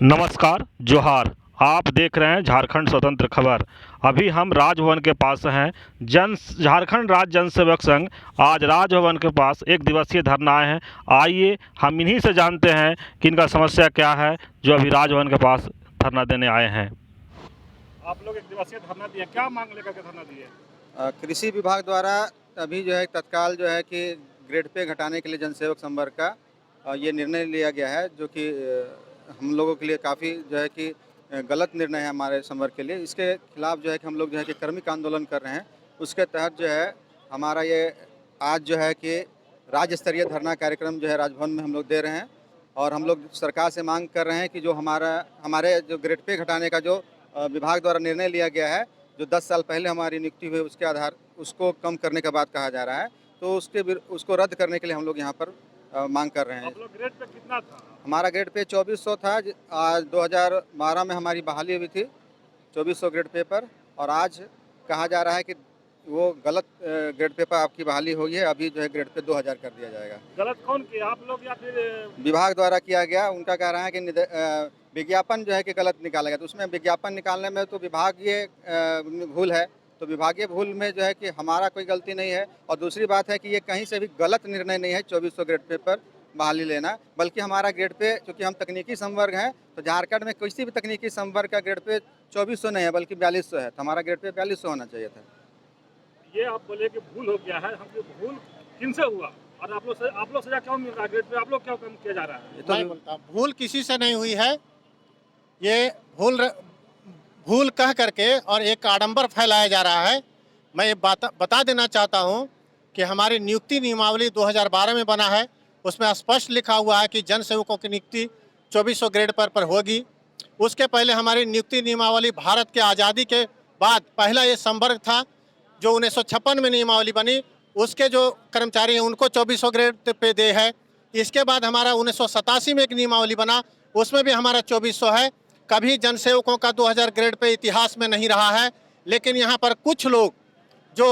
नमस्कार, जोहार। आप देख रहे हैं झारखंड स्वतंत्र खबर। अभी हम राजभवन के पास हैं। झारखंड राज्य जनसेवक संघ आज राजभवन के पास एक दिवसीय धरना आए हैं। आइए हम इन्हीं से जानते हैं कि इनका समस्या क्या है, जो अभी राजभवन के पास धरना देने आए हैं। आप लोग एक दिवसीय धरना दिए, क्या मांग लेकर के धरना दिए? कृषि विभाग द्वारा अभी जो है तत्काल जो है कि ग्रेड पे घटाने के लिए जनसेवक संवर्ग का ये निर्णय लिया गया है, जो कि हम लोगों के लिए काफ़ी जो है कि गलत निर्णय है हमारे संवर्ग के लिए। इसके खिलाफ जो है कि हम लोग जो है कि क्रमिक आंदोलन कर रहे हैं। उसके तहत जो है हमारा ये आज जो है कि राज्य स्तरीय धरना कार्यक्रम जो है राजभवन में हम लोग दे रहे हैं, और हम लोग सरकार से मांग कर रहे हैं कि जो हमारे जो ग्रेड पे घटाने का जो विभाग द्वारा निर्णय लिया गया है, जो 10 साल पहले हमारी नियुक्ति हुई उसके आधार उसको कम करने का बात कहा जा रहा है, तो उसको रद्द करने के लिए हम लोग यहाँ पर मांग कर रहे हैं। आप लोग ग्रेड पे कितना था? हमारा ग्रेड पे 2400 था। आज 2012 में हमारी बहाली हुई थी 2400 ग्रेड पे पर, और आज कहा जा रहा है कि वो गलत ग्रेड पे पर आपकी बहाली हुई है। अभी जो है ग्रेड पे 2000 कर दिया जाएगा। गलत कौन किया, आप लोग या फिर विभाग द्वारा किया गया? उनका कह रहा है कि विज्ञापन जो है कि गलत निकाला गया, तो उसमें विज्ञापन निकालने में तो विभागीय भूल है, तो विभागीय भूल में जो है कि हमारा कोई गलती नहीं है। और दूसरी बात है कि ये कहीं से भी गलत निर्णय नहीं है 2400 ग्रेड पे पर बहाली लेना, बल्कि हमारा ग्रेड पे, क्योंकि हम तकनीकी संवर्ग हैं, तो झारखंड में किसी भी तकनीकी संवर्ग का ग्रेड पे 2400 नहीं है बल्कि 4200 है, तो हमारा ग्रेड पे 4200 होना चाहिए था। ये आप बोले कि भूल हो गया है, हम भूल किनसे हुआ और आप लोग सजा क्यों मिल रहा है? ग्रेड पे आप लोग क्यों कम किया जा रहा है? ये तो मैं बोलता हूं, भूल किसी से नहीं हुई है। ये भूल कह करके और एक आडंबर फैलाया जा रहा है। मैं ये बता देना चाहता हूं कि हमारी नियुक्ति नियमावली 2012 में बना है, उसमें स्पष्ट लिखा हुआ है कि जन सेवकों की नियुक्ति 2400 ग्रेड पर होगी। उसके पहले हमारी नियुक्ति नियमावली भारत के आज़ादी के बाद पहला ये संवर्ग था, जो 1956 में नियमावली बनी। उसके जो कर्मचारी हैं उनको 2400 ग्रेड पे दे है। इसके बाद हमारा 1987 में एक नियमावली बना, उसमें भी हमारा 2400 है। कभी जनसेवकों का 2000 ग्रेड पे इतिहास में नहीं रहा है। लेकिन यहाँ पर कुछ लोग जो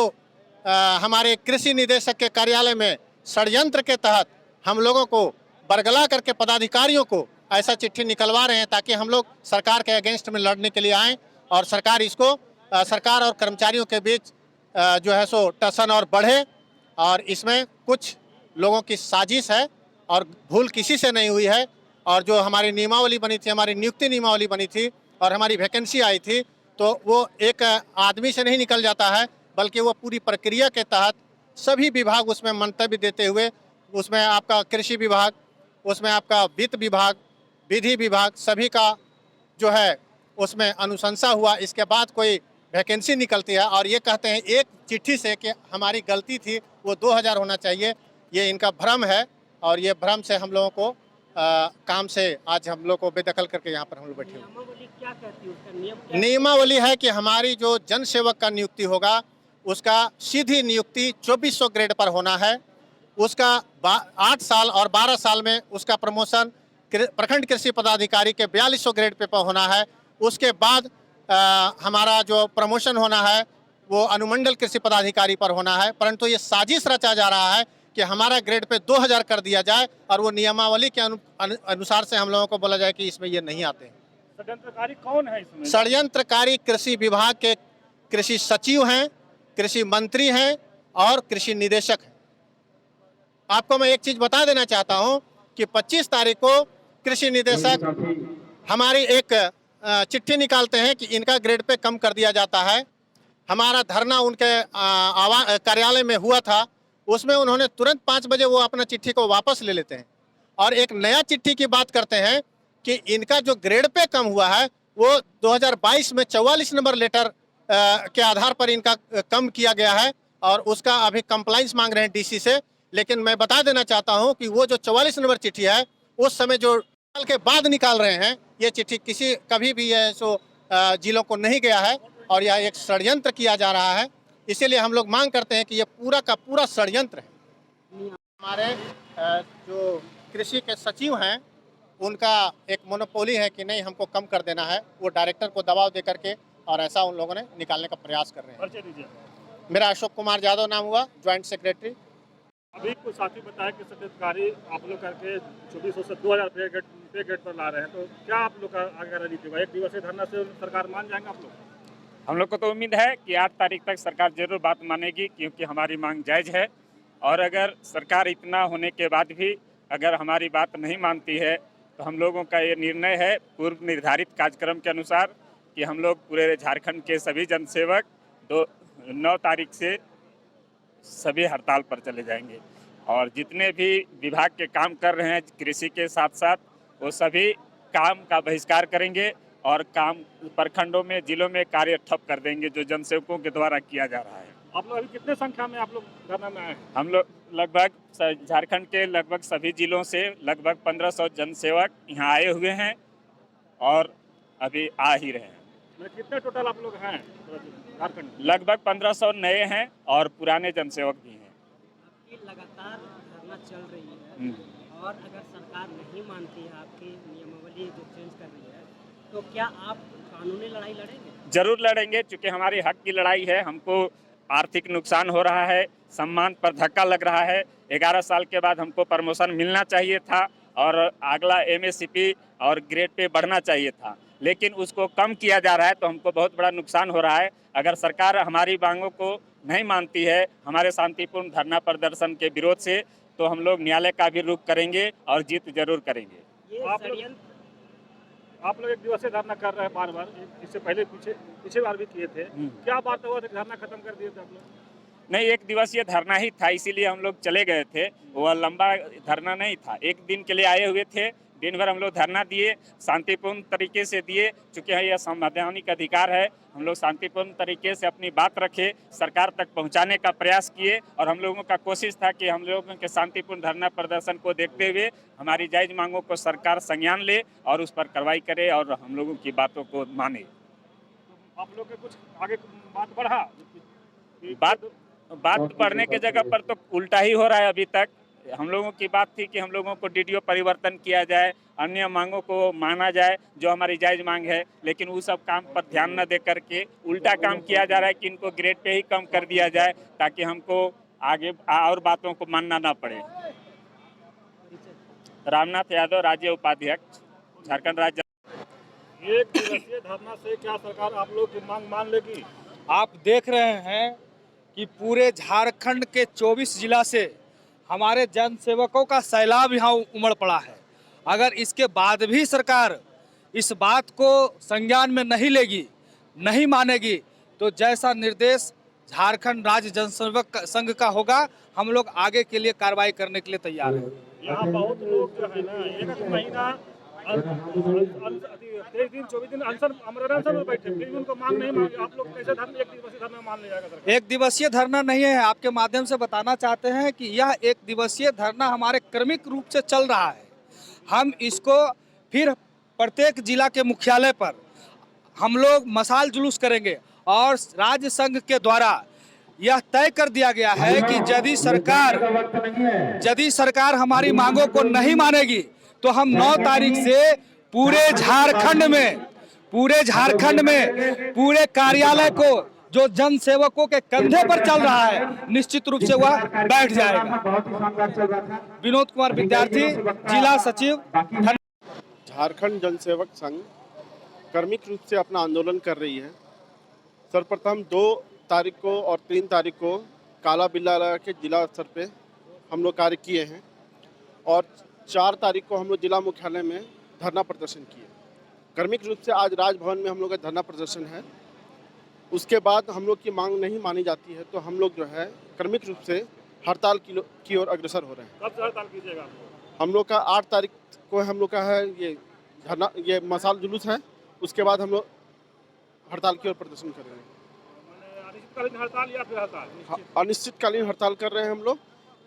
हमारे कृषि निदेशक के कार्यालय में षड्यंत्र के तहत हम लोगों को बरगला करके पदाधिकारियों को ऐसा चिट्ठी निकलवा रहे हैं, ताकि हम लोग सरकार के अगेंस्ट में लड़ने के लिए आएँ, और सरकार और कर्मचारियों के बीच जो है सो टसन और बढ़े। और इसमें कुछ लोगों की साजिश है, और भूल किसी से नहीं हुई है। और जो हमारी नियमावली बनी थी, हमारी नियुक्ति नियमावली बनी थी और हमारी वैकेंसी आई थी, तो वो एक आदमी से नहीं निकल जाता है, बल्कि वो पूरी प्रक्रिया के तहत सभी विभाग उसमें मंतव्य देते हुए, उसमें आपका कृषि विभाग, उसमें आपका वित्त विभाग, विधि विभाग, सभी का जो है उसमें अनुशंसा हुआ। इसके बाद कोई वैकेंसी निकलती है और ये कहते हैं एक चिट्ठी से कि हमारी गलती थी, वो 2000 होना चाहिए। ये इनका भ्रम है, और ये भ्रम से हम लोगों को काम से आज हम लोग को बेदखल करके यहाँ पर हम लोग बैठे हुए। नियमावली क्या कहती है, उसका नियम क्या? नियमावली है कि हमारी जो जन सेवक का नियुक्ति होगा, उसका सीधी नियुक्ति 2400 ग्रेड पर होना है। उसका 8 साल और 12 साल में उसका प्रमोशन प्रखंड कृषि पदाधिकारी के 4200 ग्रेड पे होना है। उसके बाद हमारा जो प्रमोशन होना है वो अनुमंडल कृषि पदाधिकारी पर होना है। परंतु ये साजिश रचा जा रहा है कि हमारा ग्रेड पे 2000 कर दिया जाए, और वो नियमावली के अनुसार से हम लोगों को बोला जाए कि इसमें ये नहीं आते हैं। षड्यंत्रकारी कौन है इसमें? षड्यंत्रकारी कृषि विभाग के कृषि सचिव हैं, कृषि मंत्री हैं और कृषि निदेशक हैं। आपको मैं एक चीज बता देना चाहता हूं कि 25 तारीख को कृषि निदेशक हमारी एक चिट्ठी निकालते हैं कि इनका ग्रेड पे कम कर दिया जाता है। हमारा धरना उनके कार्यालय में हुआ था, उसमें उन्होंने तुरंत 5 बजे वो अपना चिट्ठी को वापस ले लेते हैं, और एक नया चिट्ठी की बात करते हैं कि इनका जो ग्रेड पे कम हुआ है वो 2022 में 44 नंबर लेटर के आधार पर इनका कम किया गया है, और उसका अभी कंप्लाइंस मांग रहे हैं डीसी से। लेकिन मैं बता देना चाहता हूं कि वो जो 44 नंबर चिट्ठी है, उस समय जो साल के बाद निकाल रहे हैं, ये चिट्ठी कभी भी ये जिलों को नहीं गया है, और यह एक षड्यंत्र किया जा रहा है। इसीलिए हम लोग मांग करते हैं कि ये पूरा का पूरा षड्यंत्र है। हमारे जो कृषि के सचिव हैं, उनका एक मोनोपोली है कि नहीं हमको कम कर देना है। वो डायरेक्टर को दबाव दे करके और ऐसा उन लोगों ने निकालने का प्रयास कर रहे हैं। परिचय दीजिए। मेरा अशोक कुमार यादव नाम हुआ, ज्वाइंट सेक्रेटरी। अभी कुछ साथी बताया कि सभी अधिकारी आप लोग करके 2400 से 2000 पे गेट पर ला रहे हैं, तो क्या आप लोग का आगे रणनीति होगा? एक दिवसीय धरना से सरकार मान जाएंगे आप लोग? हम लोग को तो उम्मीद है कि 8 तारीख तक सरकार जरूर बात मानेगी, क्योंकि हमारी मांग जायज़ है। और अगर सरकार इतना होने के बाद भी अगर हमारी बात नहीं मानती है, तो हम लोगों का ये निर्णय है पूर्व निर्धारित कार्यक्रम के अनुसार कि हम लोग पूरे झारखंड के सभी जनसेवक 9 तारीख से सभी हड़ताल पर चले जाएंगे। और जितने भी विभाग के काम कर रहे हैं कृषि के साथ साथ, वो सभी काम का बहिष्कार करेंगे और काम प्रखंडों में, जिलों में कार्य ठप कर देंगे जो जनसेवकों के द्वारा किया जा रहा है। आप लोग अभी कितने संख्या में आप लोग धरना में आए हैं? हम लोग लगभग झारखंड के लगभग सभी जिलों से लगभग 1500 जनसेवक यहाँ आए हुए हैं और अभी आ ही रहे हैं। कितने टोटल आप लोग हैं झारखंड में? लगभग 1500 नए हैं और पुराने जनसेवक भी हैं। आपकी लगातार धरना चल रही है और अगर सरकार नहीं मानती है आपकी नियमावली जो चेंज कर रही है, तो क्या आप कानूनी लड़ाई लड़ेंगे? जरूर लड़ेंगे, क्योंकि हमारी हक की लड़ाई है। हमको आर्थिक नुकसान हो रहा है, सम्मान पर धक्का लग रहा है। 11 साल के बाद हमको प्रमोशन मिलना चाहिए था और अगला एमएससीपी और ग्रेड पे बढ़ना चाहिए था, लेकिन उसको कम किया जा रहा है, तो हमको बहुत बड़ा नुकसान हो रहा है। अगर सरकार हमारी मांगों को नहीं मानती है, हमारे शांतिपूर्ण धरना प्रदर्शन के विरोध से, तो हम लोग न्यायालय का भी रुख करेंगे और जीत जरूर करेंगे। ये षड्यंत्र आप लोग एक दिवसीय धरना कर रहे हैं बार बार, इससे पहले पीछे बार भी किए थे, क्या बात हुआ था धरना खत्म कर दिए थे आप लोग? नहीं, एक दिवसीय धरना ही था, इसीलिए हम लोग चले गए थे। वह लंबा धरना नहीं था, एक दिन के लिए आए हुए थे। दिन भर हम लोग धरना दिए, शांतिपूर्ण तरीके से दिए। चूँकि यह संवैधानिक अधिकार है, हम लोग शांतिपूर्ण तरीके से अपनी बात रखे, सरकार तक पहुंचाने का प्रयास किए। और हम लोगों का कोशिश था कि हम लोगों के शांतिपूर्ण धरना प्रदर्शन को देखते हुए हमारी जायज़ मांगों को सरकार संज्ञान ले और उस पर कार्रवाई करे और हम लोगों की बातों को माने। तो आप लोग के कुछ आगे बात बढ़ा? बात बढ़ने के जगह पर तो उल्टा ही हो रहा है। अभी तक हम लोगों की बात थी कि हम लोगों को डीडीओ परिवर्तन किया जाए, अन्य मांगों को माना जाए जो हमारी जायज़ मांग है, लेकिन वो सब काम पर ध्यान न दे करके उल्टा काम किया जा रहा है कि इनको ग्रेड पे ही कम कर दिया जाए, ताकि हमको आगे और बातों को मानना ना पड़े। रामनाथ यादव, राज्य उपाध्यक्ष, झारखंड राज्य। एक दिवसीय धरना से क्या सरकार आप लोग की मांग मान लेगी? आप देख रहे हैं कि पूरे झारखंड के 24 जिला से हमारे जनसेवकों का सैलाब यहाँ उमड़ पड़ा है। अगर इसके बाद भी सरकार इस बात को संज्ञान में नहीं लेगी, नहीं मानेगी, तो जैसा निर्देश झारखंड राज्य जनसेवक संघ का होगा, हम लोग आगे के लिए कार्रवाई करने के लिए तैयार हैं। यहाँ बहुत लोग जो है ना, एक महीना 23 दिन 24 दिन अनशन में बैठे, फिर भी उनको मांग नहीं मांगे। आप लोग कैसे धरना एक दिवसीय धरना मान लिया जाएगा? एक दिवसीय धरना नहीं है, आपके माध्यम से बताना चाहते हैं कि यह एक दिवसीय धरना हमारे क्रमिक रूप से चल रहा है। हम इसको फिर प्रत्येक जिला के मुख्यालय पर हम लोग मशाल जुलूस करेंगे और राज्य संघ के द्वारा यह तय कर दिया गया है कि यदि सरकार हमारी मांगों को नहीं मानेगी, तो हम 9 तारीख से पूरे झारखंड में पूरे कार्यालय को जो जन सेवकों के कंधे पर चल रहा है, निश्चित रूप से वह बैठ जाएगा। विनोद कुमार विद्यार्थी, जिला सचिव। झारखंड जनसेवक संघ क्रमिक रूप से अपना आंदोलन कर रही है। सर्वप्रथम 2 तारीख को और 3 तारीख को काला बिल्ला लगा के जिला स्तर पे हम लोग कार्य किए हैं और 4 तारीख को हम लोग जिला मुख्यालय में धरना प्रदर्शन किए। क्रमिक रूप से आज राजभवन में हम लोग का धरना प्रदर्शन है। उसके बाद हम लोग की मांग नहीं मानी जाती है, तो हम लोग जो है क्रमिक रूप से हड़ताल की ओर अग्रसर हो रहे हैं। कब से हड़ताल कीजिएगा? हम लोग का 8 तारीख को हम लोग का है ये धरना, ये मशाल जुलूस है। उसके बाद हम लोग हड़ताल की ओर प्रदर्शन कर रहे हैं। अनिश्चितकालीन हड़ताल या फिर हड़ताल? अनिश्चितकालीन हड़ताल कर रहे हैं हम लोग।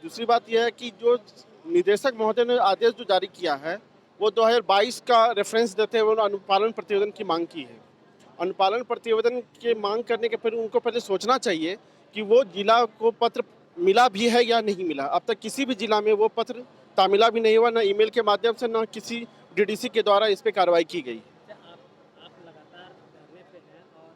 दूसरी बात यह है कि जो निदेशक महोदय ने आदेश जो जारी किया है, वो 2022 का रेफरेंस देते हुए उन्होंने अनुपालन प्रतिवेदन की मांग की है। अनुपालन प्रतिवेदन की मांग करने के फिर उनको पहले सोचना चाहिए कि वो जिला को पत्र मिला भी है या नहीं मिला। अब तक किसी भी जिला में वो पत्र तामिला भी नहीं हुआ, ना ईमेल के माध्यम से, ना किसी डीडीसी के द्वारा इस पर कार्रवाई की गई। आप लगातार धरने पे हैं और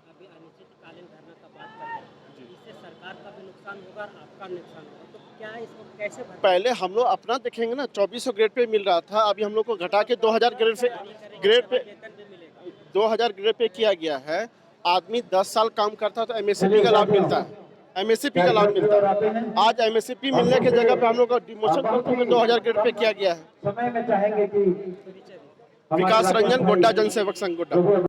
अभी अनिश्चितकालीन धरना का बात कर रहे हैं, इससे सरकार का भी नुकसान होगा और आपका नुकसान होगा, तो क्या इसको कैसे भर पहले हम लोग अपना देखेंगे ना, 2400 ग्रेड पे मिल रहा था, अभी हम लोग को घटा के 2000 ग्रेड पे 2000 ग्रेड पे किया गया है। आदमी 10 साल काम करता तो एमएसपी का लाभ मिलता है, एमएसपी का लाभ मिलता है। आज एमएसपी मिलने की जगह पे हम लोग का डिमोशन करके 2000 ग्रेड पे किया गया है। विकास रंजन, गोड्डा जनसेवक संघ गोड्डा।